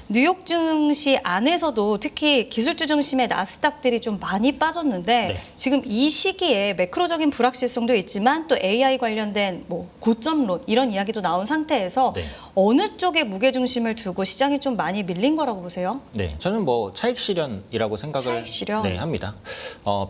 뉴욕 증시 안에서도 특히 기술주 중심의 나스닥들이 좀 많이 빠졌는데 네. 지금 이 시기에 매크로적인 불확실성도 있지만 또 AI 관련된 뭐 고점론 이런 이야기도 나온 상태에서 네. 어느 쪽에 무게중심을 두고 시장이 좀 많이 밀린 거라고 보세요? 네, 저는 뭐 차익 실현이라고 생각을 차익 실현? 네, 합니다.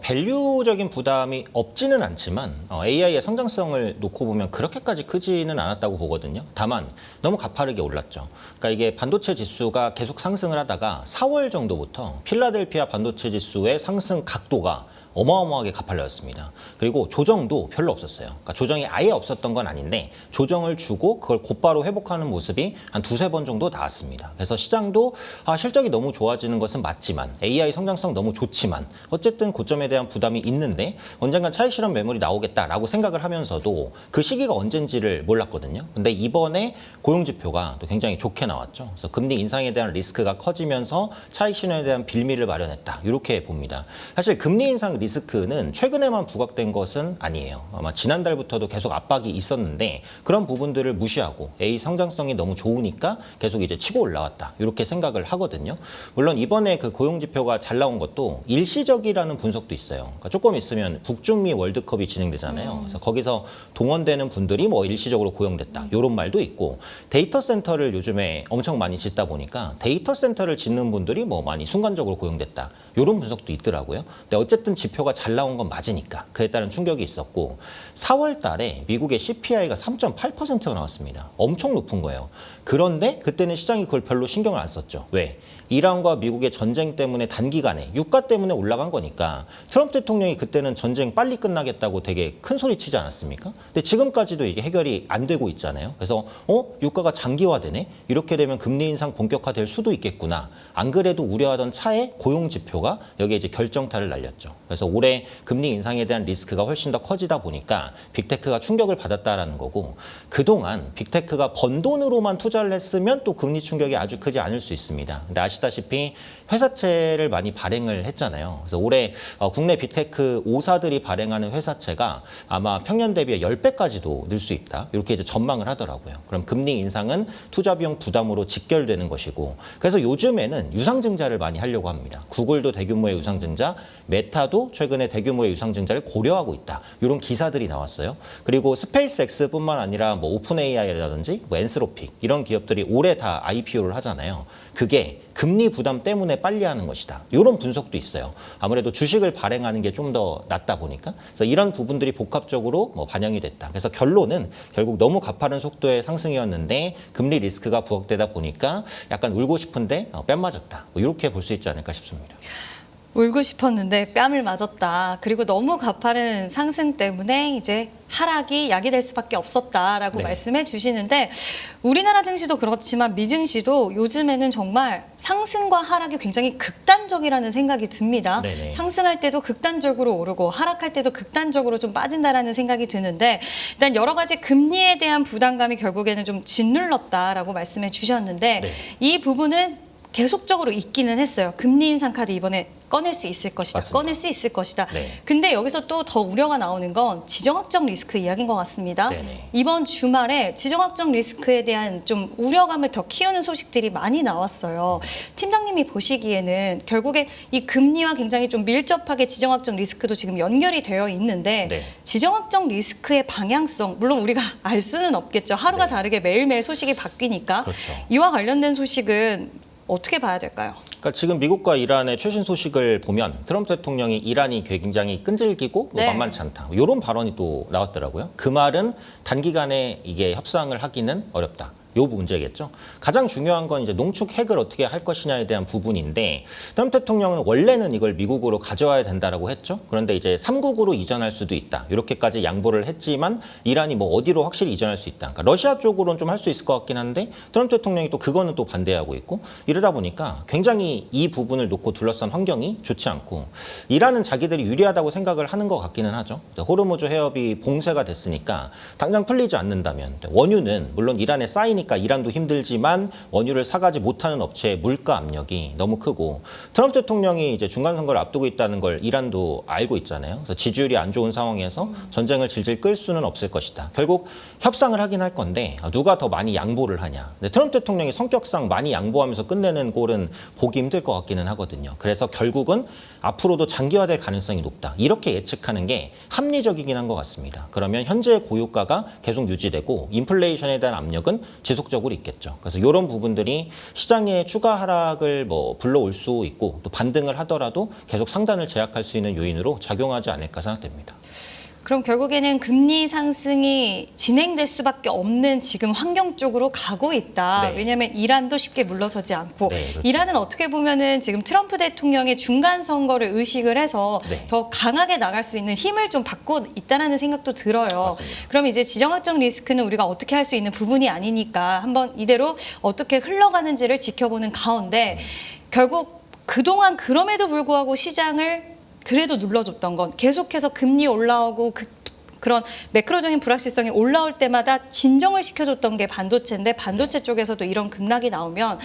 밸류적인 부담이 없지는 않지만 AI의 성장성을 놓고 보면 그렇게까지 크지는 않았다고 보거든요. 다만 너무 가파르게 올랐죠. 그러니까 이게 반도체 지수가 계속 상승을 하다가 4월 정도부터 필라델피아 반도체 지수의 상승 각도가 어마어마하게 가팔렸습니다. 그리고 조정도 별로 없었어요. 그러니까 조정이 아예 없었던 건 아닌데 조정을 주고 그걸 곧바로 회복하는 모습이 한 두세 번 정도 나왔습니다. 그래서 시장도 실적이 너무 좋아지는 것은 맞지만 AI 성장성 너무 좋지만 어쨌든 고점에 대한 부담이 있는데 언젠간 차익 실현 매물이 나오겠다라고 생각을 하면서도 그 시기가 언젠지를 몰랐거든요. 근데 이번에 고용 지표가 또 굉장히 좋게 나왔죠. 그래서 금리 인상에 대한 리스크가 커지면서 차익 실현에 대한 빌미를 마련했다. 이렇게 봅니다. 사실 금리 인상 리스크는 최근에만 부각된 것은 아니에요. 아마 지난달부터도 계속 압박이 있었는데 그런 부분들을 무시하고 A 성장성이 너무 좋으니까 계속 이제 치고 올라왔다. 이렇게 생각을 하거든요. 물론 이번에 그 고용 지표가 잘 나온 것도 일시적이라는 분석도 있어요. 그러니까 조금 있으면 북중미 월드컵이 진행되잖아요. 그래서 거기서 동원되는 분들이 뭐 일시적으로 고용됐다. 이런 말도 있고 데이터 센터를 요즘에 엄청 많이 짓다 보니까 데이터 센터를 짓는 분들이 뭐 많이 순간적으로 고용됐다. 이런 분석도 있더라고요. 근데 어쨌든 지표가 잘 나온 건 맞으니까 그에 따른 충격이 있었고 4월 달에 미국의 CPI가 3.8%가 나왔습니다. 엄청 높은 거예요. 그런데 그때는 시장이 그걸 별로 신경을 안 썼죠. 왜? 이란과 미국의 전쟁 때문에 단기간에 유가 때문에 올라간 거니까 트럼프 대통령이 그때는 전쟁 빨리 끝나겠다고 되게 큰 소리 치지 않았습니까? 근데 지금까지도 이게 해결이 안 되고 있잖아요. 그래서 유가가 장기화되네? 이렇게 되면 금리 인상 본격화될 수도 있겠구나. 안 그래도 우려하던 차에 고용 지표가 여기에 이제 결정타를 날렸죠. 그래서 올해 금리 인상에 대한 리스크가 훨씬 더 커지다 보니까 빅테크가 충격을 받았다라는 거고 그동안 빅테크가 번 돈으로만 투자를 했으면 또 금리 충격이 아주 크지 않을 수 있습니다. 근데 아시다시피 회사채를 많이 발행을 했잖아요. 그래서 올해 국내 빅테크 5사들이 발행하는 회사채가 아마 평년 대비 10배까지도 늘 수 있다. 이렇게 이제 전망을 하더라고요. 그럼 금리 인상은 투자 비용 부담으로 직결되는 것이고 그래서 요즘에는 유상증자를 많이 하려고 합니다. 구글도 대규모의 유상증자, 메타도 최근에 대규모의 유상증자를 고려하고 있다. 이런 기사들이 나왔어요. 그리고 스페이스X뿐만 아니라 뭐 오픈 AI라든지 뭐 엔스로픽 이런 기업들이 올해 다 IPO를 하잖아요. 그게 금리 부담 때문에 빨리 하는 것이다. 이런 분석도 있어요. 아무래도 주식을 발행하는 게 좀 더 낫다 보니까. 그래서 이런 부분들이 복합적으로 뭐 반영이 됐다. 그래서 결론은 결국 너무 가파른 속도의 상승이었는데 금리 리스크가 부각되다 보니까 약간 울고 싶은데 뺨 맞았다. 뭐 이렇게 볼 수 있지 않을까 싶습니다. 울고 싶었는데 뺨을 맞았다. 그리고 너무 가파른 상승 때문에 이제 하락이 야기될 수밖에 없었다라고 네. 말씀해 주시는데 우리나라 증시도 그렇지만 미증시도 요즘에는 정말 상승과 하락이 굉장히 극단적이라는 생각이 듭니다. 네네. 상승할 때도 극단적으로 오르고 하락할 때도 극단적으로 좀 빠진다라는 생각이 드는데 일단 여러 가지 금리에 대한 부담감이 결국에는 좀 짓눌렀다라고 말씀해 주셨는데 네. 이 부분은 계속적으로 있기는 했어요. 금리 인상 카드 이번에 꺼낼 수 있을 것이다. 맞습니다. 꺼낼 수 있을 것이다. 네. 근데 여기서 또 더 우려가 나오는 건 지정학적 리스크 이야기인 것 같습니다. 네네. 이번 주말에 지정학적 리스크에 대한 좀 우려감을 더 키우는 소식들이 많이 나왔어요. 팀장님이 보시기에는 결국에 이 금리와 굉장히 좀 밀접하게 지정학적 리스크도 지금 연결이 되어 있는데 네. 지정학적 리스크의 방향성 물론 우리가 알 수는 없겠죠. 하루가 네. 다르게 매일매일 소식이 바뀌니까 그렇죠. 이와 관련된 소식은 어떻게 봐야 될까요? 그러니까 지금 미국과 이란의 최신 소식을 보면 트럼프 대통령이 이란이 굉장히 끈질기고 네. 만만치 않다. 이런 발언이 또 나왔더라고요. 그 말은 단기간에 이게 협상을 하기는 어렵다. 요 문제겠죠. 가장 중요한 건 이제 농축 핵을 어떻게 할 것이냐에 대한 부분인데 트럼프 대통령은 원래는 이걸 미국으로 가져와야 된다라고 했죠. 그런데 이제 3국으로 이전할 수도 있다. 이렇게까지 양보를 했지만 이란이 뭐 어디로 확실히 이전할 수 있다. 그러니까 러시아 쪽으로는 좀 할 수 있을 것 같긴 한데 트럼프 대통령이 또 그거는 또 반대하고 있고 이러다 보니까 굉장히 이 부분을 놓고 둘러싼 환경이 좋지 않고 이란은 자기들이 유리하다고 생각을 하는 것 같기는 하죠. 호르무즈 해협이 봉쇄가 됐으니까 당장 풀리지 않는다면 원유는 물론 이란에 쌓이니까 힘드니까 이란도 힘들지만 원유를 사가지 못하는 업체의 물가 압력이 너무 크고 트럼프 대통령이 이제 중간 선거를 앞두고 있다는 걸 이란도 알고 있잖아요. 그래서 지지율이 안 좋은 상황에서 전쟁을 질질 끌 수는 없을 것이다. 결국 협상을 하긴 할 건데 누가 더 많이 양보를 하냐. 근데 트럼프 대통령이 성격상 많이 양보하면서 끝내는 꼴은 보기 힘들 것 같기는 하거든요. 그래서 결국은 앞으로도 장기화될 가능성이 높다. 이렇게 예측하는 게 합리적이긴 한 것 같습니다. 그러면 현재의 고유가가 계속 유지되고 인플레이션에 대한 압력은 지속적으로 있겠죠. 그래서 이런 부분들이 시장의 추가 하락을 불러올 수 있고 또 반등을 하더라도 계속 상단을 제약할 수 있는 요인으로 작용하지 않을까 생각됩니다. 그럼 결국에는 금리 상승이 진행될 수밖에 없는 지금 환경 쪽으로 가고 있다. 네. 왜냐하면 이란도 쉽게 물러서지 않고 네, 그렇죠. 이란은 어떻게 보면은 지금 트럼프 대통령의 중간 선거를 의식을 해서 네. 더 강하게 나갈 수 있는 힘을 좀 받고 있다라는 생각도 들어요. 맞습니다. 그럼 이제 지정학적 리스크는 우리가 어떻게 할 수 있는 부분이 아니니까 한번 이대로 어떻게 흘러가는지를 지켜보는 가운데 결국 그동안 그럼에도 불구하고 시장을 그래도 눌러줬던 건 계속해서 금리 올라오고 그런 매크로적인 불확실성이 올라올 때마다 진정을 시켜줬던 게 반도체인데 반도체 쪽에서도 이런 급락이 나오면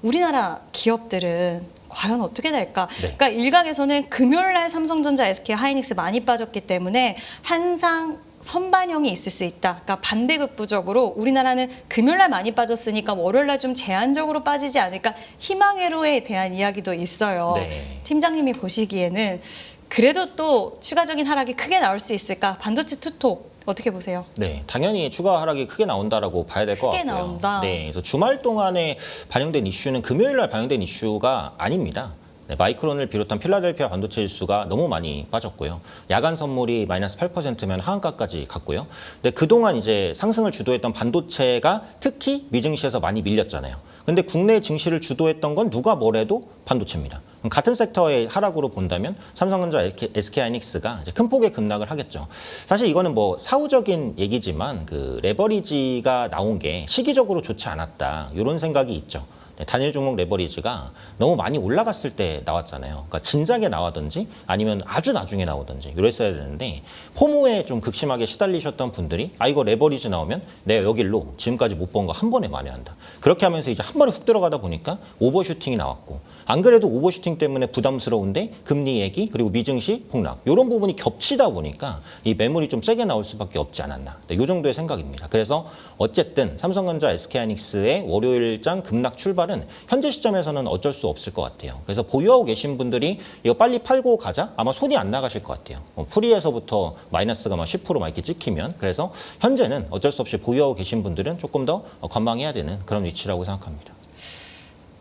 우리나라 기업들은 과연 어떻게 될까? 네. 그러니까 일각에서는 금요일날 삼성전자, SK 하이닉스 많이 빠졌기 때문에 한상 선반영이 있을 수 있다. 그러니까 반대급부적으로 우리나라는 금요일날 많이 빠졌으니까 월요일날 좀 제한적으로 빠지지 않을까 희망회로에 대한 이야기도 있어요. 네. 팀장님이 보시기에는 그래도 또 추가적인 하락이 크게 나올 수 있을까? 반도체 투톱 어떻게 보세요? 네, 당연히 추가 하락이 크게 나온다라고 봐야 될 것 크게 같고요. 나온다. 네, 그래서 주말 동안에 반영된 이슈는 금요일 날 반영된 이슈가 아닙니다. 네, 마이크론을 비롯한 필라델피아 반도체 지수가 너무 많이 빠졌고요. 야간 선물이 마이너스 8%면 하한가까지 갔고요. 근데 그동안 이제 상승을 주도했던 반도체가 특히 미증시에서 많이 밀렸잖아요. 근데 국내 증시를 주도했던 건 누가 뭐래도 반도체입니다. 같은 섹터의 하락으로 본다면 삼성전자, SK하이닉스가 이제 큰 폭의 급락을 하겠죠. 사실 이거는 사후적인 얘기지만 그 레버리지가 나온 게 시기적으로 좋지 않았다. 이런 생각이 있죠. 단일 종목 레버리지가 너무 많이 올라갔을 때 나왔잖아요. 그러니까 진작에 나와든지 아니면 아주 나중에 나오든지 이랬어야 되는데 포모에 좀 극심하게 시달리셨던 분들이 이거 레버리지 나오면 내가 여길로 지금까지 못 본 거 한 번에 만회한다. 그렇게 하면서 이제 한 번에 훅 들어가다 보니까 오버슈팅이 나왔고 안 그래도 오버슈팅 때문에 부담스러운데 금리 얘기 그리고 미증시 폭락 이런 부분이 겹치다 보니까 이 매물이 좀 세게 나올 수밖에 없지 않았나. 이 정도의 생각입니다. 그래서 어쨌든 삼성전자, SK하이닉스의 월요일장 급락 출발은 현재 시점에서는 어쩔 수 없을 것 같아요. 그래서 보유하고 계신 분들이 이거 빨리 팔고 가자 아마 손이 안 나가실 것 같아요. 프리에서부터 마이너스가 막 10% 막 이렇게 찍히면 그래서 현재는 어쩔 수 없이 보유하고 계신 분들은 조금 더 관망해야 되는 그런 위치라고 생각합니다.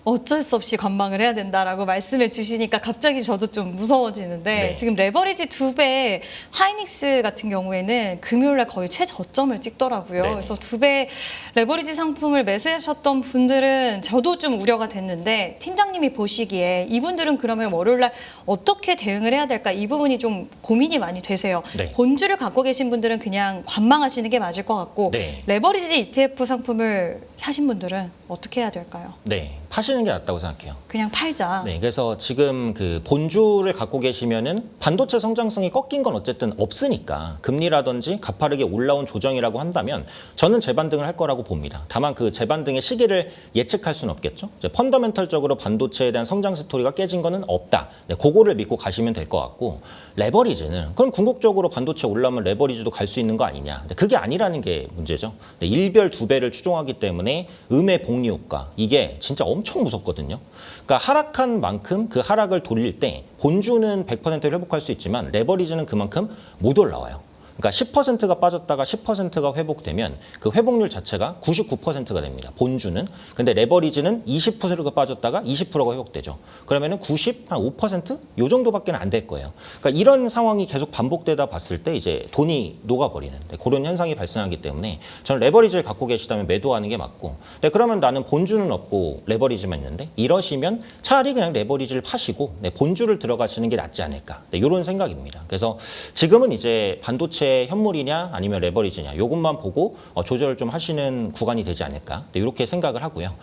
어쩔 수 없이 관망을 해야 된다라고 말씀해 주시니까 갑자기 저도 좀 무서워지는데 네. 지금 레버리지 2배 하이닉스 같은 경우에는 금요일날 거의 최저점을 찍더라고요. 네네. 그래서 2배 레버리지 상품을 매수하셨던 분들은 저도 좀 우려가 됐는데 팀장님이 보시기에 이분들은 그러면 월요일날 어떻게 대응을 해야 될까 이 부분이 좀 고민이 많이 되세요. 네. 본주를 갖고 계신 분들은 그냥 관망하시는 게 맞을 것 같고 네. 레버리지 ETF 상품을 사신 분들은 어떻게 해야 될까요? 네, 파시는 게 낫다고 생각해요. 그냥 팔자. 네, 그래서 지금 그 본주를 갖고 계시면은 반도체 성장성이 꺾인 건 어쨌든 없으니까 금리라든지 가파르게 올라온 조정이라고 한다면 저는 재반등을 할 거라고 봅니다. 다만 그 재반등의 시기를 예측할 수는 없겠죠. 이제 펀더멘털적으로 반도체에 대한 성장 스토리가 깨진 거는 없다. 네, 그거를 믿고 가시면 될 것 같고 레버리지는 그럼 궁극적으로 반도체 올라오면 레버리지도 갈 수 있는 거 아니냐. 근데 그게 아니라는 게 문제죠. 네, 1별 2배를 추종하기 때문에 음의 복리 효과 이게 진짜 엄청 무섭거든요. 그러니까 하락한 만큼 그 하락을 돌릴 때 본주는 100%를 회복할 수 있지만 레버리지는 그만큼 못 올라와요. 그러니까 10%가 빠졌다가 10%가 회복되면 그 회복률 자체가 99%가 됩니다. 본주는. 근데 레버리지는 20%가 빠졌다가 20%가 회복되죠. 그러면은 95%? 요 정도밖에 안 될 거예요. 그러니까 이런 상황이 계속 반복되다 봤을 때 이제 돈이 녹아버리는 그런 현상이 발생하기 때문에 저는 레버리지를 갖고 계시다면 매도하는 게 맞고 네, 그러면 나는 본주는 없고 레버리지만 있는데 이러시면 차라리 그냥 레버리지를 파시고 네, 본주를 들어가시는 게 낫지 않을까. 네, 이런 생각입니다. 그래서 지금은 이제 반도체 반도체 현물이냐 아니면 레버리지냐 이것만 보고 조절을 좀 하시는 구간이 되지 않을까 이렇게 생각을 하고요.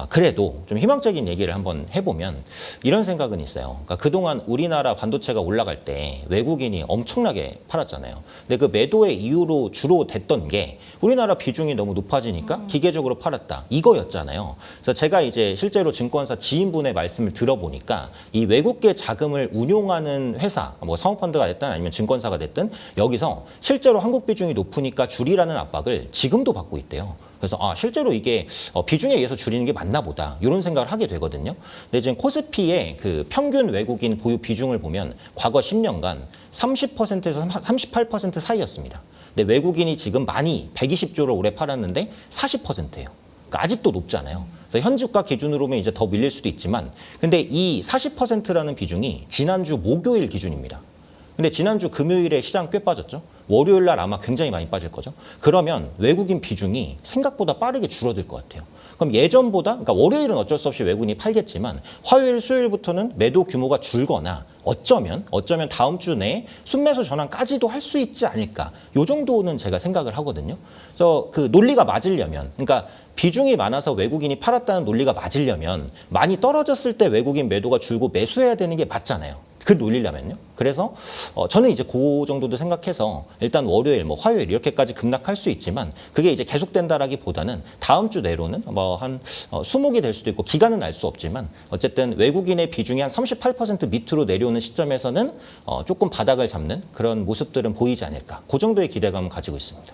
그래도 좀 희망적인 얘기를 한번 해보면 이런 생각은 있어요. 그러니까 그동안 우리나라 반도체가 올라갈 때 외국인이 엄청나게 팔았잖아요. 근데 그 매도의 이유로 주로 됐던 게 우리나라 비중이 너무 높아지니까 기계적으로 팔았다 이거였잖아요. 그래서 제가 이제 실제로 증권사 지인분의 말씀을 들어보니까 이 외국계 자금을 운용하는 회사, 뭐 사모펀드가 됐든 아니면 증권사가 됐든 여기서 실제로 한국 비중이 높으니까 줄이라는 압박을 지금도 받고 있대요. 그래서 실제로 이게 비중에 의해서 줄이는 게 맞나 보다 이런 생각을 하게 되거든요. 근데 지금 코스피의 그 평균 외국인 보유 비중을 보면 과거 10년간 30%에서 38% 사이였습니다. 근데 외국인이 지금 많이 120조를 올해 팔았는데 40%예요. 그러니까 아직도 높잖아요. 그래서 현 주가 기준으로 보면 이제 더 밀릴 수도 있지만 근데 이 40%라는 비중이 지난주 목요일 기준입니다. 근데 지난주 금요일에 시장 꽤 빠졌죠. 월요일 날 아마 굉장히 많이 빠질 거죠. 그러면 외국인 비중이 생각보다 빠르게 줄어들 것 같아요. 그럼 예전보다, 그러니까 월요일은 어쩔 수 없이 외국인이 팔겠지만 화요일, 수요일부터는 매도 규모가 줄거나 어쩌면 다음 주 내에 순매수 전환까지도 할 수 있지 않을까. 요 정도는 제가 생각을 하거든요. 그래서 그 논리가 맞으려면, 그러니까 비중이 많아서 외국인이 팔았다는 논리가 맞으려면 많이 떨어졌을 때 외국인 매도가 줄고 매수해야 되는 게 맞잖아요. 그 놀리려면요. 그래서 저는 이제 그 정도도 생각해서 일단 월요일, 뭐 화요일 이렇게까지 급락할 수 있지만 그게 이제 계속된다라기보다는 다음 주 내로는 뭐 한 수목이 될 수도 있고 기간은 알 수 없지만 어쨌든 외국인의 비중이 한 38% 밑으로 내려오는 시점에서는 조금 바닥을 잡는 그런 모습들은 보이지 않을까. 그 정도의 기대감을 가지고 있습니다.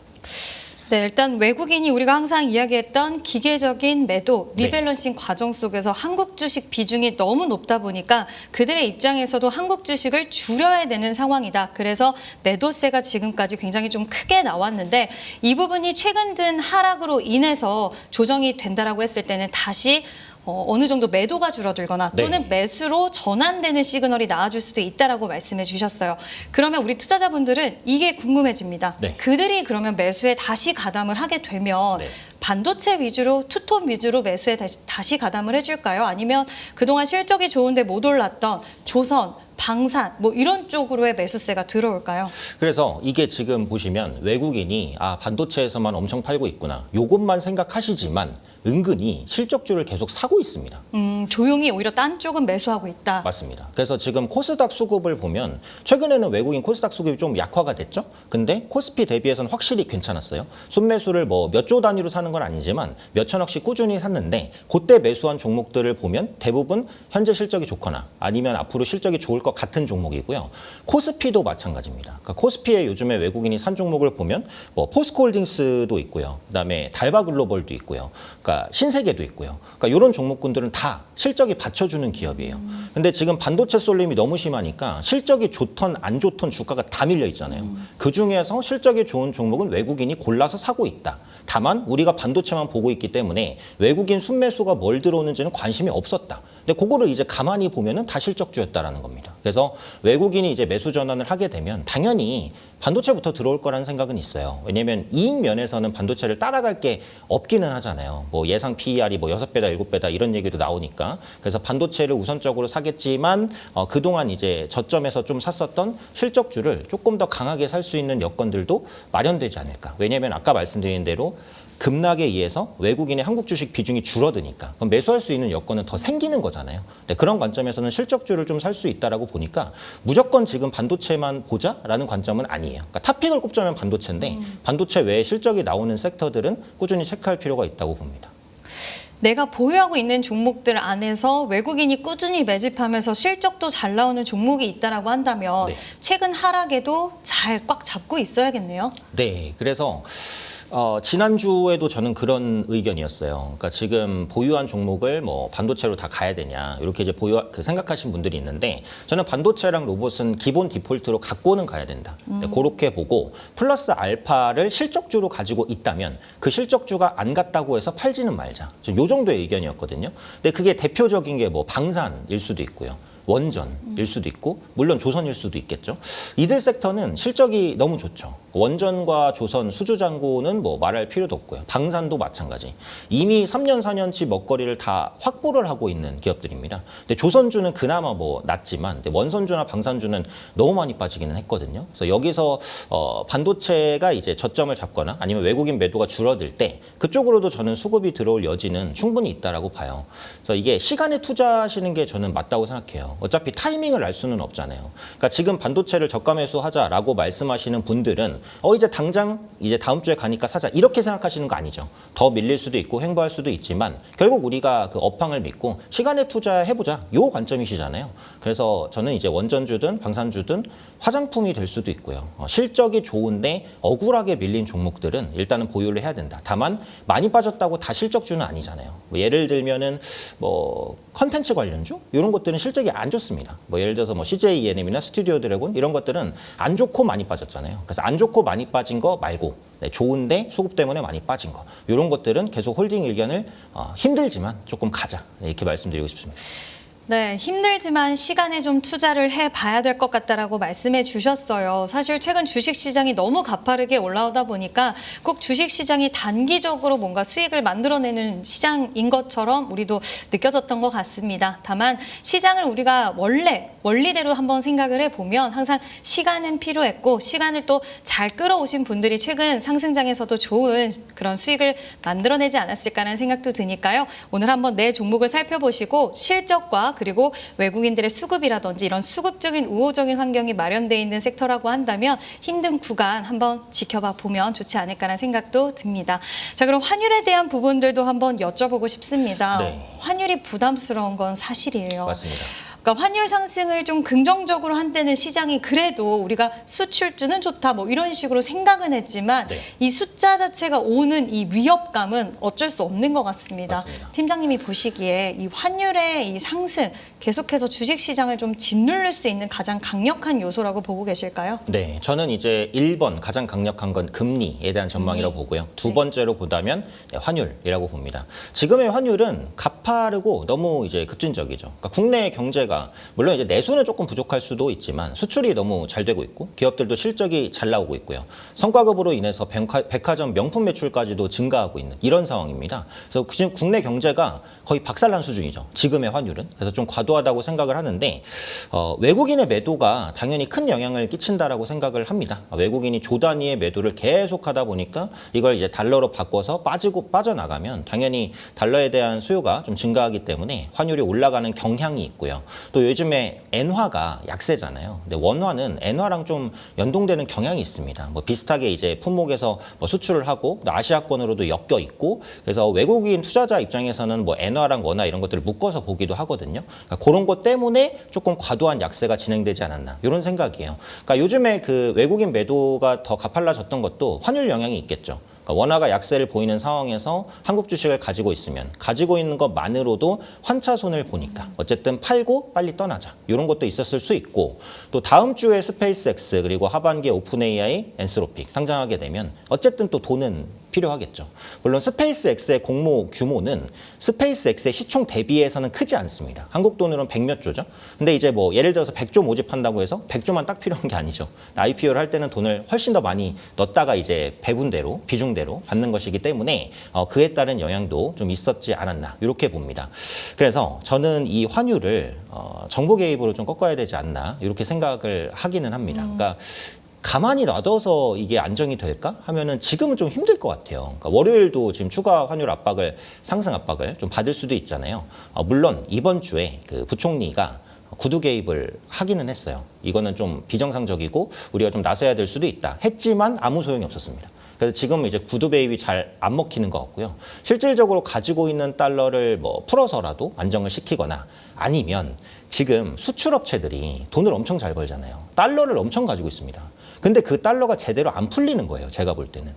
네, 일단 외국인이 우리가 항상 이야기했던 기계적인 매도, 리밸런싱 과정 속에서 한국 주식 비중이 너무 높다 보니까 그들의 입장에서도 한국 주식을 줄여야 되는 상황이다. 그래서 매도세가 지금까지 굉장히 좀 크게 나왔는데 이 부분이 최근 든 하락으로 인해서 조정이 된다라고 했을 때는 다시 어느 정도 매도가 줄어들거나 또는 매수로 전환되는 시그널이 나와줄 수도 있다라고 말씀해 주셨어요. 그러면 우리 투자자분들은 이게 궁금해집니다. 그들이 그러면 매수에 다시 가담을 하게 되면 반도체 위주로, 투톱 위주로 매수에 다시 가담을 해줄까요? 아니면 그동안 실적이 좋은데 못 올랐던 조선, 방산 뭐 이런 쪽으로의 매수세가 들어올까요? 그래서 이게 지금 보시면 외국인이 반도체에서만 엄청 팔고 있구나. 요것만 생각하시지만 은근히 실적주를 계속 사고 있습니다. 조용히 오히려 딴 쪽은 매수하고 있다. 맞습니다. 그래서 지금 코스닥 수급을 보면 최근에는 외국인 코스닥 수급이 좀 약화가 됐죠. 근데 코스피 대비해서는 확실히 괜찮았어요. 순매수를 뭐 몇 조 단위로 사는 건 아니지만 몇 천억씩 꾸준히 샀는데 그때 매수한 종목들을 보면 대부분 현재 실적이 좋거나 아니면 앞으로 실적이 좋을 것 같은 종목이고요. 코스피도 마찬가지입니다. 그러니까 코스피에 요즘에 외국인이 산 종목을 보면 뭐 포스코홀딩스도 있고요. 그다음에 달바글로벌도 있고요. 그러니까 신세계도 있고요. 그러니까 이런 종목군들은 다 실적이 받쳐주는 기업이에요. 근데 지금 반도체 쏠림이 너무 심하니까 실적이 좋던 안 좋던 주가가 다 밀려 있잖아요. 그중에서 실적이 좋은 종목은 외국인이 골라서 사고 있다. 다만 우리가 반도체만 보고 있기 때문에 외국인 순매수가 뭘 들어오는지는 관심이 없었다. 근데 그거를 이제 가만히 보면은 다 실적주였다라는 겁니다. 그래서 외국인이 이제 매수 전환을 하게 되면 당연히 반도체부터 들어올 거라는 생각은 있어요. 왜냐하면 이익 면에서는 반도체를 따라갈 게 없기는 하잖아요. 뭐 예상 PER이 뭐 6배다, 7배다 이런 얘기도 나오니까. 그래서 반도체를 우선적으로 사겠지만 그동안 이제 저점에서 좀 샀었던 실적주를 조금 더 강하게 살 수 있는 여건들도 마련되지 않을까. 왜냐하면 아까 말씀드린 대로 급락에 의해서 외국인의 한국 주식 비중이 줄어드니까 그럼 매수할 수 있는 여건은 더 생기는 거잖아요. 네, 그런 관점에서는 실적주를 좀 살 수 있다라고 보니까 무조건 지금 반도체만 보자라는 관점은 아니에요. 그러니까 탑픽을 꼽자면 반도체인데 반도체 외에 실적이 나오는 섹터들은 꾸준히 체크할 필요가 있다고 봅니다. 내가 보유하고 있는 종목들 안에서 외국인이 꾸준히 매집하면서 실적도 잘 나오는 종목이 있다라고 한다면 최근 하락에도 잘 꽉 잡고 있어야겠네요. 네, 그래서 지난주에도 저는 그런 의견이었어요. 그러니까 지금 보유한 종목을 뭐 반도체로 다 가야 되냐 이렇게 이제 생각하신 분들이 있는데 저는 반도체랑 로봇은 기본 디폴트로 갖고는 가야 된다. 그렇게 보고 플러스 알파를 실적주로 가지고 있다면 그 실적주가 안 갔다고 해서 팔지는 말자. 요 정도의 의견이었거든요. 근데 그게 대표적인 게 뭐 방산일 수도 있고요. 원전일 수도 있고 물론 조선일 수도 있겠죠. 이들 섹터는 실적이 너무 좋죠. 원전과 조선, 수주잔고는 뭐 말할 필요도 없고요. 방산도 마찬가지. 이미 3년, 4년치 먹거리를 다 확보를 하고 있는 기업들입니다. 근데 조선주는 그나마 뭐 낫지만 근데 원선주나 방산주는 너무 많이 빠지기는 했거든요. 그래서 여기서 반도체가 이제 저점을 잡거나 아니면 외국인 매도가 줄어들 때 그쪽으로도 저는 수급이 들어올 여지는 충분히 있다라고 봐요. 그래서 이게 시간에 투자하시는 게 저는 맞다고 생각해요. 어차피 타이밍을 알 수는 없잖아요. 그러니까 지금 반도체를 저가 매수하자라고 말씀하시는 분들은 이제 당장 이제 다음 주에 가니까 사자 이렇게 생각하시는 거 아니죠. 더 밀릴 수도 있고 횡보할 수도 있지만 결국 우리가 그 업황을 믿고 시간에 투자해보자 요 관점이시잖아요. 그래서 저는 이제 원전주든 방산주든 화장품이 될 수도 있고요. 실적이 좋은데 억울하게 밀린 종목들은 일단은 보유를 해야 된다. 다만 많이 빠졌다고 다 실적주는 아니잖아요. 뭐 예를 들면은 뭐 컨텐츠 관련주 이런 것들은 실적이 안 좋습니다. 뭐 예를 들어서 뭐 CJ ENM이나 스튜디오 드래곤 이런 것들은 안 좋고 많이 빠졌잖아요. 그래서 안 좋고 많이 빠진 거 말고 좋은데 수급 때문에 많이 빠진 거 이런 것들은 계속 홀딩 의견을 힘들지만 조금 가자 이렇게 말씀드리고 싶습니다. 네, 힘들지만 시간에 좀 투자를 해봐야 될 것 같다라고 말씀해 주셨어요. 사실 최근 주식시장이 너무 가파르게 올라오다 보니까 꼭 주식시장이 단기적으로 뭔가 수익을 만들어내는 시장인 것처럼 우리도 느껴졌던 것 같습니다. 다만 시장을 우리가 원리대로 한번 생각을 해보면 항상 시간은 필요했고 시간을 또 잘 끌어오신 분들이 최근 상승장에서도 좋은 그런 수익을 만들어내지 않았을까라는 생각도 드니까요. 오늘 한번 내 종목을 살펴보시고 실적과 그리고 외국인들의 수급이라든지 이런 수급적인 우호적인 환경이 마련되어 있는 섹터라고 한다면 힘든 구간 한번 지켜봐 보면 좋지 않을까라는 생각도 듭니다. 자, 그럼 환율에 대한 부분들도 한번 여쭤보고 싶습니다. 네. 환율이 부담스러운 건 사실이에요. 맞습니다. 그러니까 환율 상승을 좀 긍정적으로 한때는 시장이 그래도 우리가 수출주는 좋다 뭐 이런 식으로 생각은 했지만 네. 이 숫자 자체가 오는 이 위협감은 어쩔 수 없는 것 같습니다. 맞습니다. 팀장님이 보시기에 이 환율의 이 상승 계속해서 주식시장을 좀 짓누를 수 있는 가장 강력한 요소라고 보고 계실까요? 네, 저는 이제 1번 가장 강력한 건 금리에 대한 전망이라고 보고요. 두 번째로 보다면 환율이라고 봅니다. 지금의 환율은 가파르고 너무 이제 급진적이죠. 그러니까 국내 경제가 물론 이제 내수는 조금 부족할 수도 있지만 수출이 너무 잘 되고 있고 기업들도 실적이 잘 나오고 있고요. 성과급으로 인해서 백화점 명품 매출까지도 증가하고 있는 이런 상황입니다. 그래서 지금 국내 경제가 거의 박살난 수준이죠. 지금의 환율은. 그래서 좀 과도하다고 생각을 하는데 외국인의 매도가 당연히 큰 영향을 끼친다라고 생각을 합니다. 외국인이 조 단위의 매도를 계속하다 보니까 이걸 이제 달러로 바꿔서 빠져나가면 당연히 달러에 대한 수요가 좀 증가하기 때문에 환율이 올라가는 경향이 있고요. 또 요즘에 엔화가 약세잖아요. 근데 원화는 엔화랑 좀 연동되는 경향이 있습니다. 뭐 비슷하게 이제 품목에서 뭐 수출을 하고 아시아권으로도 엮여 있고 그래서 외국인 투자자 입장에서는 뭐 엔화랑 원화 이런 것들을 묶어서 보기도 하거든요. 그러니까 그런 것 때문에 조금 과도한 약세가 진행되지 않았나 이런 생각이에요. 그러니까 요즘에 그 외국인 매도가 더 가팔라졌던 것도 환율 영향이 있겠죠. 그러니까 원화가 약세를 보이는 상황에서 한국 주식을 가지고 있으면 가지고 있는 것만으로도 환차손을 보니까 어쨌든 팔고 빨리 떠나자 이런 것도 있었을 수 있고 또 다음 주에 스페이스X 그리고 하반기에 오픈 AI, 엔스로픽 상장하게 되면 어쨌든 또 돈은 필요하겠죠. 물론 스페이스X의 공모 규모는 스페이스X의 시총 대비해서는 크지 않습니다. 한국 돈으로는 100몇 조죠. 근데 이제 뭐 예를 들어서 100조 모집한다고 해서 100조만 딱 필요한 게 아니죠. IPO를 할 때는 돈을 훨씬 더 많이 넣었다가 이제 배분대로 비중대로 받는 것이기 때문에 그에 따른 영향도 좀 있었지 않았나 이렇게 봅니다. 그래서 저는 이 환율을 정부 개입으로 좀 꺾어야 되지 않나 이렇게 생각을 하기는 합니다. 그러니까 가만히 놔둬서 이게 안정이 될까 하면은 지금은 좀 힘들 것 같아요. 그러니까 월요일도 지금 추가 환율 압박을 상승 압박을 좀 받을 수도 있잖아요. 물론 이번 주에 그 부총리가 구두 개입을 하기는 했어요. 이거는 좀 비정상적이고 우리가 좀 나서야 될 수도 있다. 했지만 아무 소용이 없었습니다. 그래서 지금 이제 구두 배입이 잘 안 먹히는 것 같고요. 실질적으로 가지고 있는 달러를 뭐 풀어서라도 안정을 시키거나 아니면 지금 수출업체들이 돈을 엄청 잘 벌잖아요. 달러를 엄청 가지고 있습니다. 근데 그 달러가 제대로 안 풀리는 거예요. 제가 볼 때는.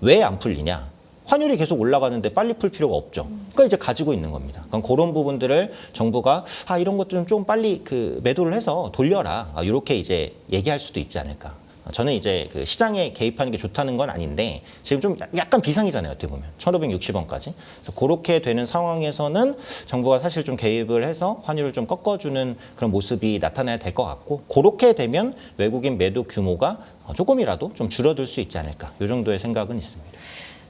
왜 안 풀리냐? 환율이 계속 올라가는데 빨리 풀 필요가 없죠. 그러니까 이제 가지고 있는 겁니다. 그럼 그런 부분들을 정부가 이런 것들은 좀 빨리 그 매도를 해서 돌려라. 이렇게 이제 얘기할 수도 있지 않을까. 저는 이제 그 시장에 개입하는 게 좋다는 건 아닌데 지금 좀 약간 비상이잖아요. 어떻게 보면 1,560원까지. 그래서 그렇게 되는 상황에서는 정부가 사실 좀 개입을 해서 환율을 좀 꺾어주는 그런 모습이 나타나야 될 것 같고 그렇게 되면 외국인 매도 규모가 조금이라도 좀 줄어들 수 있지 않을까. 이 정도의 생각은 있습니다.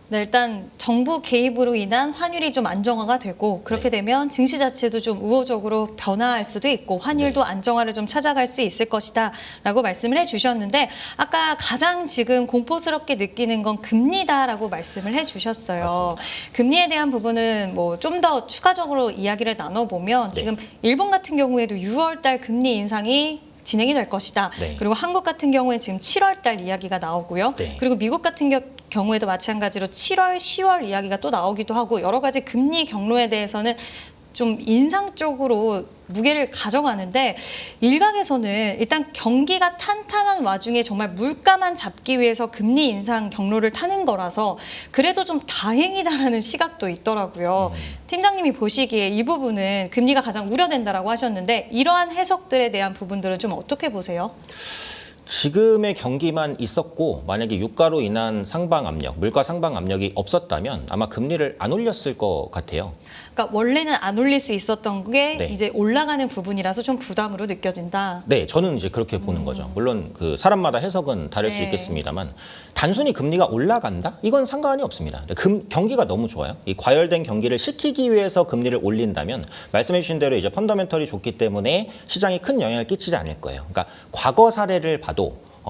네, 일단 정부 개입으로 인한 환율이 좀 안정화가 되고 그렇게 네. 되면 증시 자체도 좀 우호적으로 변화할 수도 있고 환율도 네. 안정화를 좀 찾아갈 수 있을 것이다 라고 말씀을 해주셨는데 아까 가장 지금 공포스럽게 느끼는 건 금리다라고 말씀을 해주셨어요. 맞습니다. 금리에 대한 부분은 뭐 좀 더 추가적으로 이야기를 나눠보면 네. 지금 일본 같은 경우에도 6월 달 금리 인상이 진행이 될 것이다. 네. 그리고 한국 같은 경우에 지금 7월 달 이야기가 나오고요. 네. 그리고 미국 같은 경우에도 마찬가지로 7월, 10월 이야기가 또 나오기도 하고 여러 가지 금리 경로에 대해서는 좀 인상 쪽으로 무게를 가져가는데 일각에서는 일단 경기가 탄탄한 와중에 정말 물가만 잡기 위해서 금리 인상 경로를 타는 거라서 그래도 좀 다행이다라는 시각도 있더라고요. 팀장님이 보시기에 이 부분은 금리가 가장 우려된다라고 하셨는데 이러한 해석들에 대한 부분들은 좀 어떻게 보세요? 지금의 경기만 있었고 만약에 유가로 인한 상방 압력, 물가 상방 압력이 없었다면 아마 금리를 안 올렸을 것 같아요. 그러니까 원래는 안 올릴 수 있었던 게 네. 이제 올라가는 부분이라서 좀 부담으로 느껴진다. 네, 저는 이제 그렇게 보는 거죠. 물론 그 사람마다 해석은 다를 수 네. 있겠습니다만 단순히 금리가 올라간다? 이건 상관이 없습니다. 경기가 너무 좋아요. 이 과열된 경기를 식히기 위해서 금리를 올린다면 말씀해 주신 대로 이제 펀더멘털이 좋기 때문에 시장에 큰 영향을 끼치지 않을 거예요. 그러니까 과거 사례를 봐도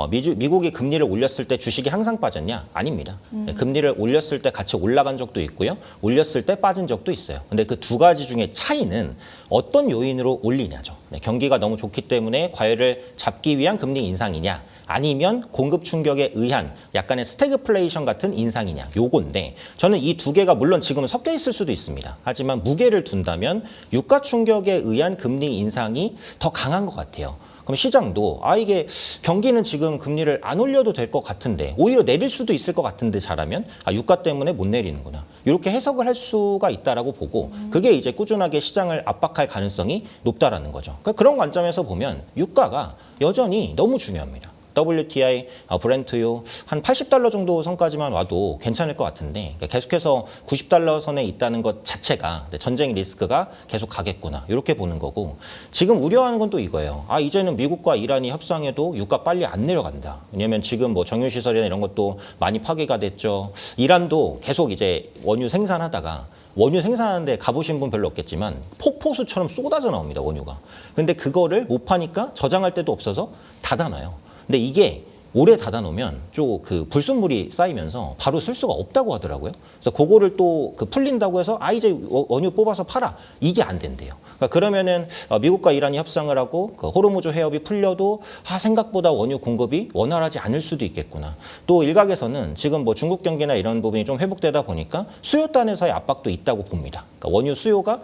미국이 금리를 올렸을 때 주식이 항상 빠졌냐? 아닙니다. 네, 금리를 올렸을 때 같이 올라간 적도 있고요. 올렸을 때 빠진 적도 있어요. 근데 그 두 가지 중에 차이는 어떤 요인으로 올리냐죠. 네, 경기가 너무 좋기 때문에 과열을 잡기 위한 금리 인상이냐? 아니면 공급 충격에 의한 약간의 스태그플레이션 같은 인상이냐? 요건데 저는 이 두 개가 물론 지금은 섞여 있을 수도 있습니다. 하지만 무게를 둔다면 유가 충격에 의한 금리 인상이 더 강한 것 같아요. 그럼 시장도 이게 경기는 지금 금리를 안 올려도 될 것 같은데 오히려 내릴 수도 있을 것 같은데 잘하면 유가 때문에 못 내리는구나. 이렇게 해석을 할 수가 있다라고 보고 그게 이제 꾸준하게 시장을 압박할 가능성이 높다라는 거죠. 그러니까 그런 관점에서 보면 유가가 여전히 너무 중요합니다. WTI, 브렌트유 한 $80 정도 선까지만 와도 괜찮을 것 같은데 그러니까 계속해서 $90 선에 있다는 것 자체가 전쟁 리스크가 계속 가겠구나 이렇게 보는 거고 지금 우려하는 건 또 이거예요. 이제는 미국과 이란이 협상해도 유가 빨리 안 내려간다. 왜냐하면 지금 뭐 정유시설이나 이런 것도 많이 파괴가 됐죠. 이란도 계속 이제 원유 생산하다가 원유 생산하는데 가보신 분 별로 없겠지만 폭포수처럼 쏟아져 나옵니다. 원유가. 근데 그거를 못 파니까 저장할 데도 없어서 닫아놔요. 근데 이게 오래 닫아놓으면 좀 그 불순물이 쌓이면서 바로 쓸 수가 없다고 하더라고요. 그래서 그거를 또 그 풀린다고 해서 이제 원유 뽑아서 팔아 이게 안 된대요. 그러니까 그러면은 미국과 이란이 협상을 하고 그 호르무즈 해협이 풀려도 생각보다 원유 공급이 원활하지 않을 수도 있겠구나. 또 일각에서는 지금 뭐 중국 경기나 이런 부분이 좀 회복되다 보니까 수요단에서의 압박도 있다고 봅니다. 그러니까 원유 수요가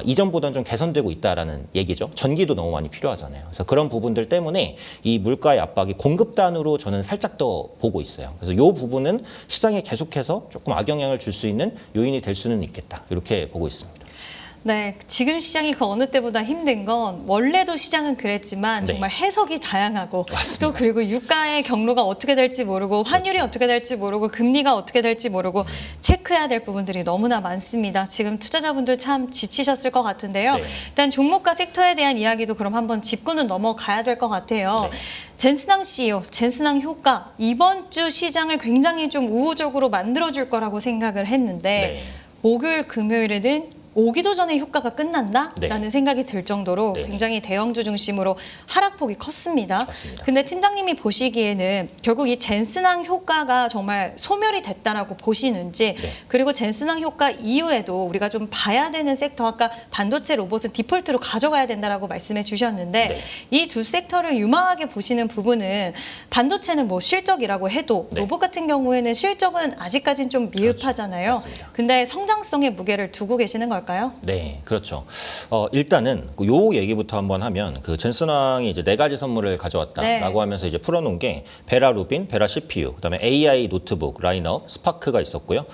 이전보다는 좀 개선되고 있다라는 얘기죠. 전기도 너무 많이 필요하잖아요. 그래서 그런 부분들 때문에 이 물가의 압박이 공급단으로 저는 살짝 더 보고 있어요. 그래서 이 부분은 시장에 계속해서 조금 악영향을 줄 수 있는 요인이 될 수는 있겠다. 이렇게 보고 있습니다. 네, 지금 시장이 그 어느 때보다 힘든 건 원래도 시장은 그랬지만 네. 정말 해석이 다양하고 맞습니다. 또 그리고 유가의 경로가 어떻게 될지 모르고 환율이 그렇죠. 어떻게 될지 모르고 금리가 어떻게 될지 모르고 체크해야 될 부분들이 너무나 많습니다. 지금 투자자분들 참 지치셨을 것 같은데요. 네. 일단 종목과 섹터에 대한 이야기도 그럼 한번 짚고는 넘어가야 될 것 같아요. 네. 젠스낭 CEO, 젠스낭 효과 이번 주 시장을 굉장히 좀 우호적으로 만들어줄 거라고 생각을 했는데 네. 목요일, 금요일에는 오기도 전에 효과가 끝난다라는 네. 생각이 들 정도로 네. 굉장히 대형주 중심으로 하락폭이 컸습니다. 맞습니다. 근데 팀장님이 보시기에는 결국 이 젠스낭 효과가 정말 소멸이 됐다라고 보시는지 네. 그리고 젠스낭 효과 이후에도 우리가 좀 봐야 되는 섹터 아까 반도체 로봇은 디폴트로 가져가야 된다라고 말씀해 주셨는데 네. 이 두 섹터를 유망하게 보시는 부분은 반도체는 뭐 실적이라고 해도 네. 로봇 같은 경우에는 실적은 아직까지는 좀 미흡하잖아요. 그렇죠. 맞습니다. 근데 성장성의 무게를 두고 계시는 걸까요? 궁금할까요? 네, 그렇죠. 일단은 요 얘기부터 한번 하면 그 젠슨 왕이 이제 4가지 선물을 가져왔다라고 네. 하면서 이제 풀어놓은 게 베라 루빈, 베라 CPU, 그다음에 AI 노트북 라인업, 스파크가 있었고요.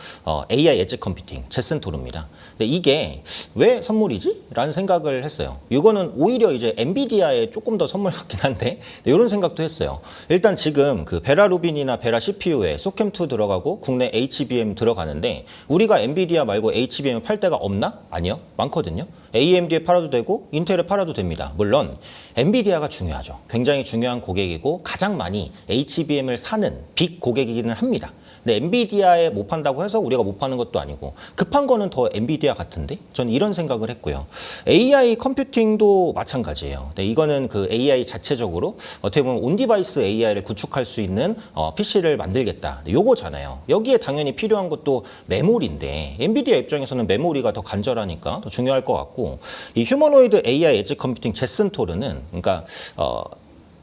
AI 엣지 컴퓨팅, 제슨 토르입니다. 근데 이게 왜 선물이지? 라는 생각을 했어요. 이거는 오히려 이제 엔비디아에 조금 더 선물 같긴 한데 이런 생각도 했어요. 일단 지금 그 베라 루빈이나 베라 CPU에 소캠2 들어가고 국내 HBM 들어가는데 우리가 엔비디아 말고 HBM 팔 데가 없나? 아니요. 많거든요. AMD에 팔아도 되고 인텔에 팔아도 됩니다. 물론 엔비디아가 중요하죠. 굉장히 중요한 고객이고 가장 많이 HBM을 사는 빅 고객이기는 합니다. 근데 엔비디아에 못 판다고 해서 우리가 못 파는 것도 아니고 급한 거는 더 엔비디아 같은데 저는 이런 생각을 했고요. AI 컴퓨팅도 마찬가지예요. 근데 이거는 그 AI 자체적으로 어떻게 보면 온디바이스 AI를 구축할 수 있는 PC를 만들겠다. 요거잖아요. 여기에 당연히 필요한 것도 메모리인데 엔비디아 입장에서는 메모리가 더 간절하니까 더 중요할 것 같고 이 휴머노이드 AI 엣지 컴퓨팅 제슨 토르는 그러니까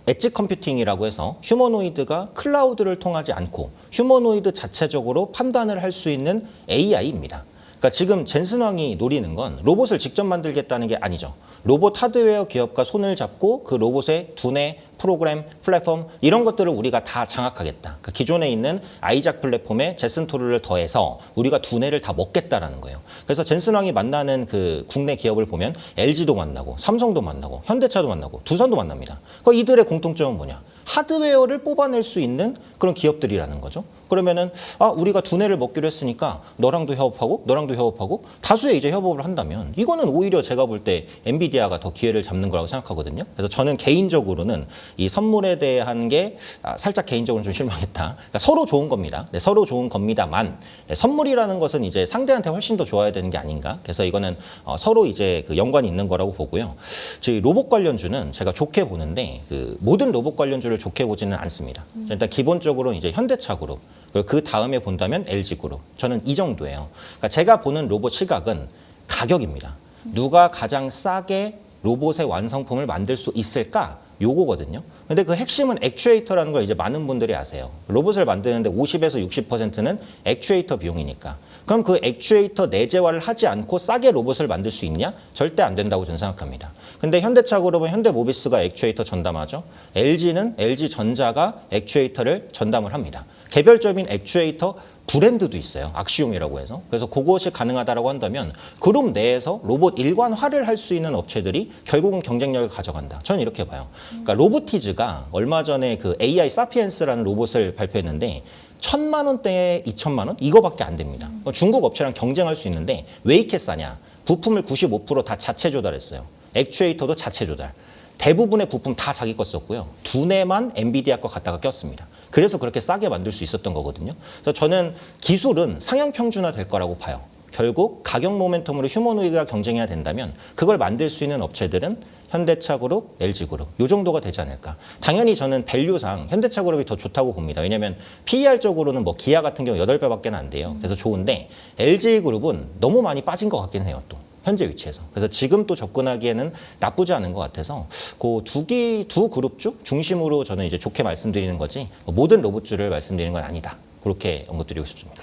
엣지 컴퓨팅이라고 해서 휴머노이드가 클라우드를 통하지 않고 휴머노이드 자체적으로 판단을 할 수 있는 AI입니다. 그러니까 지금 젠슨 왕이 노리는 건 로봇을 직접 만들겠다는 게 아니죠. 로봇 하드웨어 기업과 손을 잡고 그 로봇의 두뇌, 프로그램, 플랫폼 이런 것들을 우리가 다 장악하겠다. 그러니까 기존에 있는 아이작 플랫폼에 제슨 토르를 더해서 우리가 두뇌를 다 먹겠다라는 거예요. 그래서 젠슨 왕이 만나는 그 국내 기업을 보면 LG도 만나고 삼성도 만나고 현대차도 만나고 두산도 만납니다. 그 이들의 공통점은 뭐냐? 하드웨어를 뽑아낼 수 있는 그런 기업들이라는 거죠. 그러면은 우리가 두뇌를 먹기로 했으니까 너랑도 협업하고 너랑도 협업하고 다수의 이제 협업을 한다면 이거는 오히려 제가 볼 때 엔비디아가 더 기회를 잡는 거라고 생각하거든요. 그래서 저는 개인적으로는 이 선물에 대한 게 살짝 개인적으로 좀 실망했다. 그러니까 서로 좋은 겁니다. 네, 서로 좋은 겁니다만 선물이라는 것은 이제 상대한테 훨씬 더 좋아야 되는 게 아닌가. 그래서 이거는 서로 이제 그 연관이 있는 거라고 보고요. 저희 로봇 관련주는 제가 좋게 보는데 그 모든 로봇 관련주를 좋게 보지는 않습니다. 일단 기본적으로 이제 현대차 그룹 그리고 그 다음에 본다면 LG그룹. 저는 이 정도예요. 그러니까 제가 보는 로봇 시각은 가격입니다. 누가 가장 싸게 로봇의 완성품을 만들 수 있을까? 요거거든요. 근데 그 핵심은 액추에이터라는 걸 이제 많은 분들이 아세요. 로봇을 만드는데 50에서 60%는 액추에이터 비용이니까. 그럼 그 액추에이터 내재화를 하지 않고 싸게 로봇을 만들 수 있냐? 절대 안 된다고 저는 생각합니다. 근데 현대차 그룹은 현대모비스가 액추에이터 전담하죠. LG는 LG전자가 액추에이터를 전담을 합니다. 개별적인 액추에이터 브랜드도 있어요. 악시움이라고 해서. 그래서 그것이 가능하다고 한다면 그룹 내에서 로봇 일관화를 할 수 있는 업체들이 결국은 경쟁력을 가져간다. 저는 이렇게 봐요. 그러니까 로보티즈가 얼마 전에 그 AI 사피엔스라는 로봇을 발표했는데 1,000만 원대에 2,000만 원? 이거밖에 안 됩니다. 중국 업체랑 경쟁할 수 있는데 왜 이렇게 싸냐? 부품을 95% 다 자체 조달했어요. 액추에이터도 자체 조달. 대부분의 부품 다 자기 거 썼고요. 두뇌만 엔비디아 거 갖다가 꼈습니다. 그래서 그렇게 싸게 만들 수 있었던 거거든요. 그래서 저는 기술은 상향 평준화 될 거라고 봐요. 결국 가격 모멘텀으로 휴머노이드가 경쟁해야 된다면 그걸 만들 수 있는 업체들은 현대차 그룹, LG 그룹 이 정도가 되지 않을까. 당연히 저는 밸류상 현대차 그룹이 더 좋다고 봅니다. 왜냐하면 PER적으로는 뭐 기아 같은 경우 8배밖에 안 돼요. 그래서 좋은데 LG 그룹은 너무 많이 빠진 것 같긴 해요. 또. 현재 위치에서. 그래서 지금 또 접근하기에는 나쁘지 않은 것 같아서 그 두 그룹주 중심으로 저는 이제 좋게 말씀드리는 거지 모든 로봇주를 말씀드리는 건 아니다. 그렇게 언급드리고 싶습니다.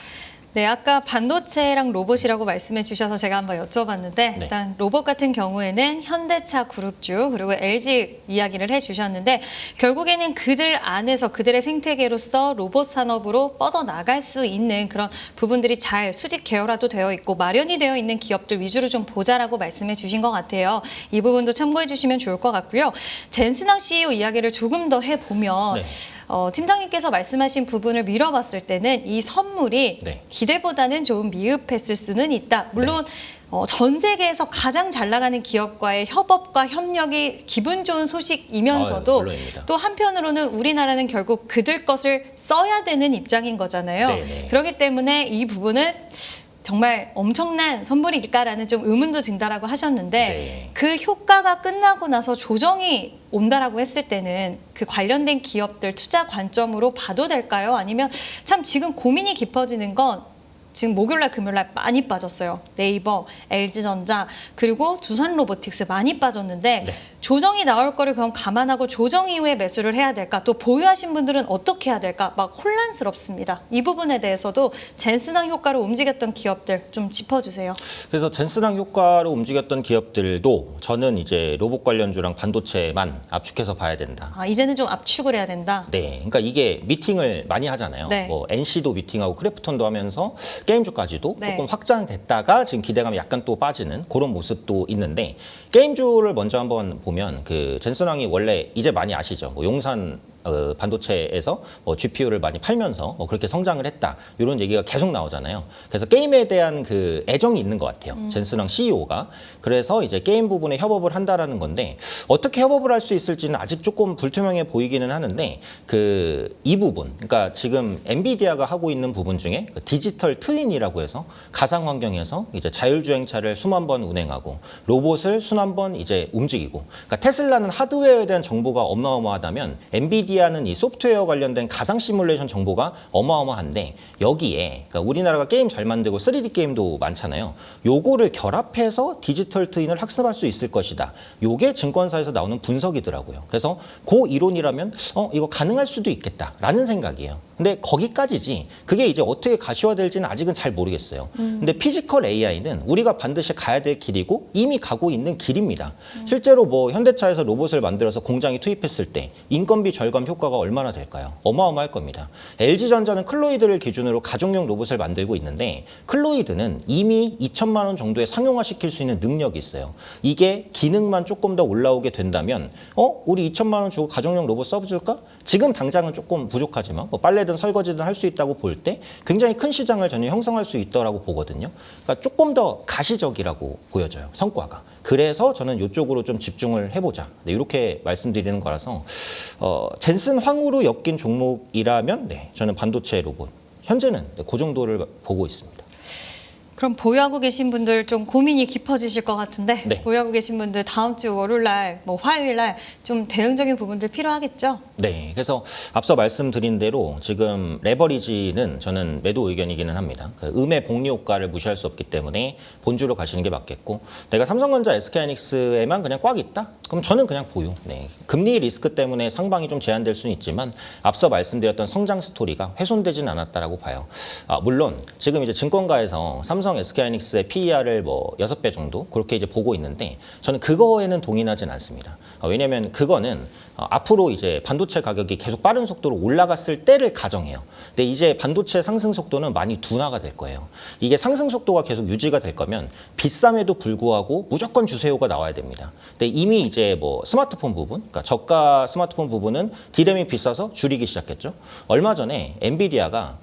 네, 아까 반도체랑 로봇이라고 말씀해 주셔서 제가 한번 여쭤봤는데 일단 로봇 같은 경우에는 현대차 그룹주 그리고 LG 이야기를 해주셨는데 결국에는 그들 안에서 그들의 생태계로서 로봇 산업으로 뻗어나갈 수 있는 그런 부분들이 잘 수직 계열화도 되어 있고 마련이 되어 있는 기업들 위주로 좀 보자라고 말씀해 주신 것 같아요. 이 부분도 참고해 주시면 좋을 것 같고요. 젠슨왕 CEO 이야기를 조금 더 해보면 팀장님께서 말씀하신 부분을 밀어봤을 때는 이 선물이 기대보다는 좀 미흡했을 수는 있다. 물론 전 세계에서 가장 잘 나가는 기업과의 협업과 협력이 기분 좋은 소식이면서도 또 한편으로는 우리나라는 결국 그들 것을 써야 되는 입장인 거잖아요. 네네. 그렇기 때문에 이 부분은 정말 엄청난 선물일까라는 좀 의문도 든다라고 하셨는데 그 효과가 끝나고 나서 조정이 온다라고 했을 때는 그 관련된 기업들 투자 관점으로 봐도 될까요? 아니면 참 지금 고민이 깊어지는 건 지금 목요일날 금요일날 많이 빠졌어요. 네이버, LG전자 그리고 두산로보틱스 많이 빠졌는데 네. 조정이 나올 거를 그럼 감안하고 조정 이후에 매수를 해야 될까? 또 보유하신 분들은 어떻게 해야 될까? 막 혼란스럽습니다. 이 부분에 대해서도 젠슨왕 효과로 움직였던 기업들 좀 짚어주세요. 그래서 젠슨왕 효과로 움직였던 기업들도 저는 이제 로봇 관련주랑 반도체만 압축해서 봐야 된다. 아, 이제는 좀 압축을 해야 된다. 네, 그러니까 이게 미팅을 많이 하잖아요. 네. 뭐 NC도 미팅하고 크래프톤도 하면서 게임주까지도 네. 조금 확장됐다가 지금 기대감이 약간 또 빠지는 그런 모습도 있는데 게임주를 먼저 한번 보면 그 젠슨왕이 원래 이제 많이 아시죠? 뭐 용산 반도체에서 뭐 GPU를 많이 팔면서 뭐 그렇게 성장을 했다 이런 얘기가 계속 나오잖아요. 그래서 게임에 대한 그 애정이 있는 것 같아요. 젠슨왕 CEO가. 그래서 이제 게임 부분에 협업을 한다라는 건데 어떻게 협업을 할 수 있을지는 아직 조금 불투명해 보이기는 하는데 그 이 부분, 그러니까 지금 엔비디아가 하고 있는 부분 중에 그 디지털 트윈이라고 해서 가상 환경에서 이제 자율주행차를 수만 번 운행하고 로봇을 수만 번 이제 움직이고, 그러니까 테슬라는 하드웨어에 대한 정보가 어마어마하다면 엔비디아는 이 소프트웨어 관련된 가상 시뮬레이션 정보가 어마어마한데 여기에 그러니까 우리나라가 게임 잘 만들고 3D 게임도 많잖아요. 요거를 결합해서 디지털 트윈을 학습할 수 있을 것이다. 요게 증권사에서 나오는 분석이더라고요. 그래서 그 이론이라면 이거 가능할 수도 있겠다라는 생각이에요. 근데 거기까지지 그게 이제 어떻게 가시화될지는 아직은 잘 모르겠어요. 근데 피지컬 AI는 우리가 반드시 가야 될 길이고 이미 가고 있는 길입니다. 실제로 뭐 현대차에서 로봇을 만들어서 공장에 투입했을 때 인건비 절감 효과가 얼마나 될까요? 어마어마할 겁니다. LG전자는 클로이드를 기준으로 가정용 로봇을 만들고 있는데 클로이드는 이미 2천만 원 정도에 상용화시킬 수 있는 능력이 있어요. 이게 기능만 조금 더 올라오게 된다면 우리 2천만 원 주고 가정용 로봇 써줄까? 지금 당장은 조금 부족하지만 뭐 빨래든 설거지든 할 수 있다고 볼 때 굉장히 큰 시장을 전혀 형성할 수 있더라고 보거든요. 그러니까 조금 더 가시적이라고 보여져요. 성과가. 그래서 저는 이쪽으로 좀 집중을 해보자. 네, 이렇게 말씀드리는 거라서 젠슨 황후로 엮인 종목이라면 저는 반도체 로봇 현재는 그 정도를 보고 있습니다. 그럼 보유하고 계신 분들 좀 고민이 깊어지실 것 같은데 네. 보유하고 계신 분들 다음 주 월요일날, 뭐 화요일날 좀 대응적인 부분들 필요하겠죠? 네, 그래서 앞서 말씀드린 대로 지금 레버리지는 저는 매도 의견이기는 합니다. 그 음의 복리 효과를 무시할 수 없기 때문에 본주로 가시는 게 맞겠고, 내가 삼성전자, SK하이닉스에만 그냥 꽉 있다? 그럼 저는 그냥 보유. 네, 금리 리스크 때문에 상방이 좀 제한될 수는 있지만 앞서 말씀드렸던 성장 스토리가 훼손되지는 않았다라고 봐요. 물론 지금 이제 증권가에서 삼성 SK하이닉스의 PER을 뭐 6배 정도 그렇게 이제 보고 있는데 저는 그거에는 동의하진 않습니다. 왜냐하면 그거는 앞으로 이제 반도체 가격이 계속 빠른 속도로 올라갔을 때를 가정해요. 근데 이제 반도체 상승 속도는 많이 둔화가 될 거예요. 이게 상승 속도가 계속 유지가 될 거면 비쌈에도 불구하고 무조건 주세요가 나와야 됩니다. 근데 이미 이제 뭐 스마트폰 부분, 그러니까 저가 스마트폰 부분은 디램이 비싸서 줄이기 시작했죠. 얼마 전에 엔비디아가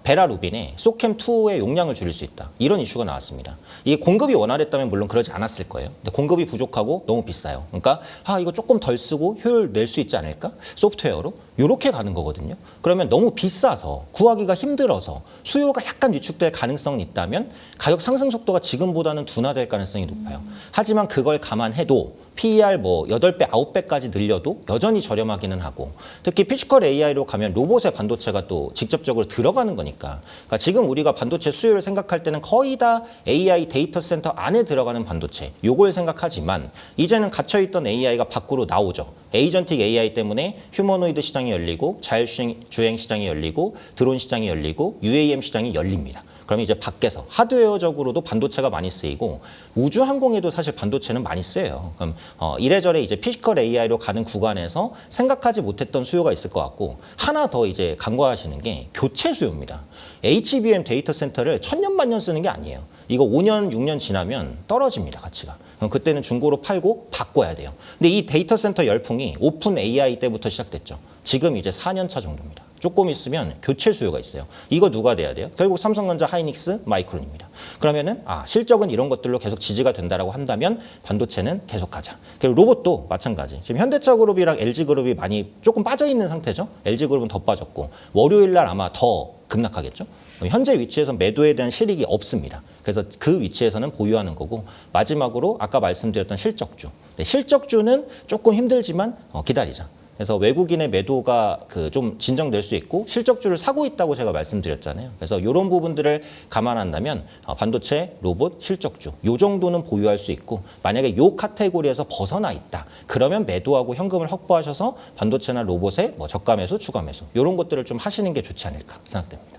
베라 루빈의 소캠2의 용량을 줄일 수 있다. 이런 이슈가 나왔습니다. 이게 공급이 원활했다면 물론 그러지 않았을 거예요. 근데 공급이 부족하고 너무 비싸요. 그러니까 이거 조금 덜 쓰고 효율 낼 수 있지 않을까? 소프트웨어로. 이렇게 가는 거거든요. 그러면 너무 비싸서 구하기가 힘들어서 수요가 약간 위축될 가능성은 있다면 가격 상승 속도가 지금보다는 둔화될 가능성이 높아요. 하지만 그걸 감안해도 PER 뭐 8배, 9배까지 늘려도 여전히 저렴하기는 하고, 특히 피지컬 AI로 가면 로봇의 반도체가 또 직접적으로 들어가는 거니까, 그러니까 지금 우리가 반도체 수요를 생각할 때는 거의 다 AI 데이터 센터 안에 들어가는 반도체 요걸 생각하지만 이제는 갇혀있던 AI가 밖으로 나오죠. 에이전틱 AI 때문에 휴머노이드 시장이 열리고 자율주행 시장이 열리고 드론 시장이 열리고 UAM 시장이 열립니다. 그러면 이제 밖에서 하드웨어적으로도 반도체가 많이 쓰이고 우주항공에도 사실 반도체는 많이 쓰여요. 그럼 이래저래 이제 피지컬 AI로 가는 구간에서 생각하지 못했던 수요가 있을 것 같고, 하나 더 이제 간과하시는 게 교체 수요입니다. HBM 데이터 센터를 천년만년 쓰는 게 아니에요. 이거 5년, 6년 지나면 떨어집니다, 가치가. 그럼 그때는 중고로 팔고 바꿔야 돼요. 근데 이 데이터 센터 열풍이 오픈 AI 때부터 시작됐죠. 지금 이제 4년 차 정도입니다. 조금 있으면 교체 수요가 있어요. 이거 누가 돼야 돼요? 결국 삼성전자, 하이닉스, 마이크론입니다. 그러면은 실적은 이런 것들로 계속 지지가 된다라고 한다면 반도체는 계속 가자. 그리고 로봇도 마찬가지. 지금 현대차그룹이랑 LG그룹이 많이 조금 빠져 있는 상태죠. LG그룹은 더 빠졌고 월요일 날 아마 더 급락하겠죠. 현재 위치에서 매도에 대한 실익이 없습니다. 그래서 그 위치에서는 보유하는 거고, 마지막으로 아까 말씀드렸던 실적주. 네, 실적주는 조금 힘들지만 기다리자. 그래서 외국인의 매도가 그 좀 진정될 수 있고 실적주를 사고 있다고 제가 말씀드렸잖아요. 그래서 이런 부분들을 감안한다면 반도체, 로봇, 실적주 요 정도는 보유할 수 있고 만약에 요 카테고리에서 벗어나 있다. 그러면 매도하고 현금을 확보하셔서 반도체나 로봇의 뭐 저가 매수, 추가 매수 이런 것들을 좀 하시는 게 좋지 않을까 생각됩니다.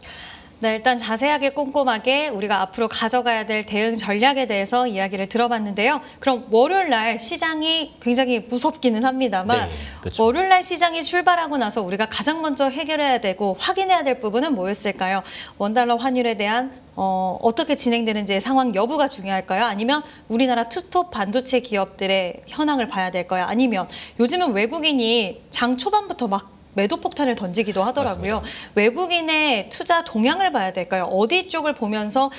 네, 일단 자세하게 꼼꼼하게 우리가 앞으로 가져가야 될 대응 전략에 대해서 이야기를 들어봤는데요. 그럼 월요일 날 시장이 굉장히 무섭기는 합니다만 네, 그렇죠. 월요일 날 시장이 출발하고 나서 우리가 가장 먼저 해결해야 되고 확인해야 될 부분은 뭐였을까요? 원달러 환율에 대한 어떻게 진행되는지의 상황 여부가 중요할까요? 아니면 우리나라 투톱 반도체 기업들의 현황을 봐야 될까요? 아니면 요즘은 외국인이 장 초반부터 막 매도 폭탄을 던지기도 하더라고요. 맞습니다. 외국인의 투자 동향을 봐야 될까요? 어디 쪽을 보면서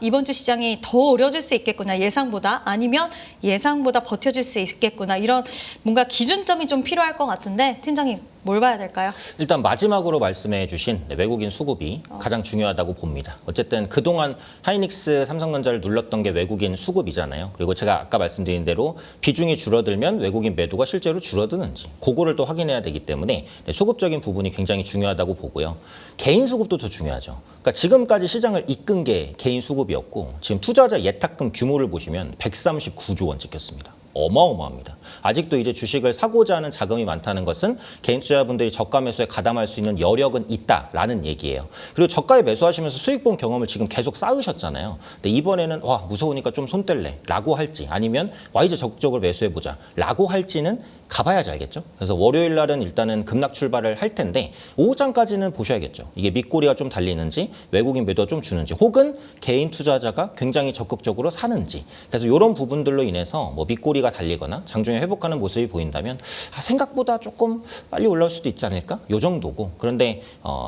이번 주 시장이 더 어려워질 수 있겠구나 예상보다 아니면 예상보다 버텨줄 수 있겠구나 이런 뭔가 기준점이 좀 필요할 것 같은데 팀장님 뭘 봐야 될까요? 일단 마지막으로 말씀해 주신 외국인 수급이 가장 중요하다고 봅니다. 어쨌든 그동안 하이닉스, 삼성전자를 눌렀던 게 외국인 수급이잖아요. 그리고 제가 아까 말씀드린 대로 비중이 줄어들면 외국인 매도가 실제로 줄어드는지 그거를 또 확인해야 되기 때문에 수급적인 부분이 굉장히 중요하다고 보고요. 개인 수급도 더 중요하죠. 그러니까 지금까지 시장을 이끈 게 개인 수급이었고 지금 투자자 예탁금 규모를 보시면 139조 원 찍혔습니다. 어마어마합니다. 아직도 이제 주식을 사고자 하는 자금이 많다는 것은 개인 투자자분들이 저가 매수에 가담할 수 있는 여력은 있다라는 얘기예요. 그리고 저가에 매수하시면서 수익 본 경험을 지금 계속 쌓으셨잖아요. 근데 이번에는 무서우니까 좀 손 뗄래라고 할지 아니면 이제 적극적으로 매수해보자라고 할지는 가봐야지 알겠죠. 그래서 월요일 날은 일단은 급락 출발을 할 텐데 오후장까지는 보셔야겠죠. 이게 밑꼬리가 좀 달리는지 외국인 매도가 좀 주는지 혹은 개인 투자자가 굉장히 적극적으로 사는지 그래서 이런 부분들로 인해서 뭐 밑꼬리가 달리거나 장중에 회복하는 모습이 보인다면 생각보다 조금 빨리 올라올 수도 있지 않을까? 요 정도고 그런데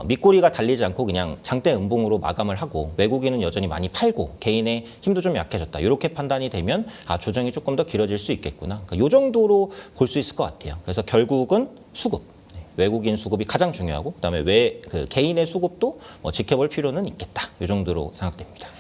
밑꼬리가 달리지 않고 그냥 장대 음봉으로 마감을 하고 외국인은 여전히 많이 팔고 개인의 힘도 좀 약해졌다. 이렇게 판단이 되면 조정이 조금 더 길어질 수 있겠구나. 그러니까 요 정도로 볼 수 있을 것 같아요. 그래서 결국은 수급. 외국인 수급이 가장 중요하고 그다음에 개인의 수급도 지켜볼 필요는 있겠다. 이 정도로 생각됩니다.